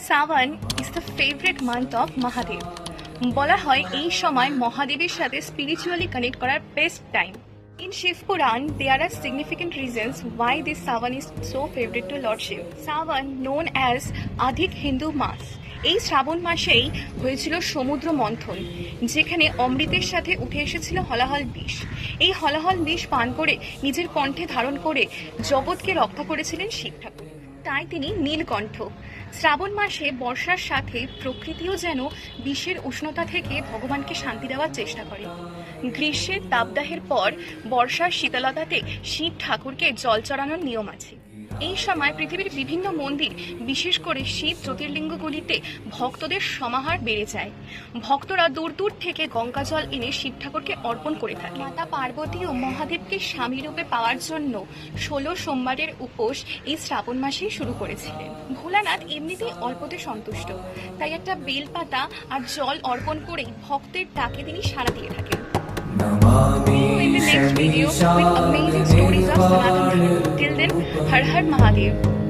Shrabon is the favourite month of Mahadev. বলা হয় এই সময় মহাদেবের সাথে স্পিরিচুয়ালি কানেক্ট করার best time. In Shiv Puran, there are significant reasons why this Sawan is so favorite to Lord Shiv. Sawan, known as Adhik Hindu Mas, এই শ্রাবণ মাসেই হয়েছিল সমুদ্র মন্থন, যেখানে অমৃতের সাথে উঠে এসেছিল হলাহল বিষ। এই হলাহল বিষ পান করে নিজের কণ্ঠে ধারণ করে জগৎকে রক্ষা করেছিলেন শিব ঠাকুর, তাই তিনি নীলকণ্ঠ। শ্রাবণ মাসে বর্ষার সাথে প্রকৃতিও যেন বিষের উষ্ণতা থেকে ভগবানকে শান্তি দেওয়ার চেষ্টা করে। গ্রীষ্মের তাপদাহের পর বর্ষার শীতলতাতে শিব ঠাকুরকে জল চড়ানোর নিয়ম আছে। এই সময় পৃথিবীর বিভিন্ন মন্দির, বিশেষ করে শিব জ্যোতির্লিঙ্গগুলিতে ভক্তদের সমাহার বেড়ে যায়। ভক্তরা দূর দূর থেকে গঙ্গা জল এনে শিব ঠাকুরকে অর্পণ করে থাকে। মাতা পার্বতীও মহাদেবকে স্বামী রূপে পাওয়ার জন্য 16 সোমবারের উপোস এই শ্রাবণ মাসেই শুরু করেছিলেন। ভোলানাথ এমনিতেই অল্পতে সন্তুষ্ট, তাই একটা বেলপাতা আর জল অর্পণ করেই ভক্তের ডাকে তিনি সাড়া দিয়ে থাকেন। In the next video with amazing stories of Sanatan Dharma. Till then, Har Har Mahadev.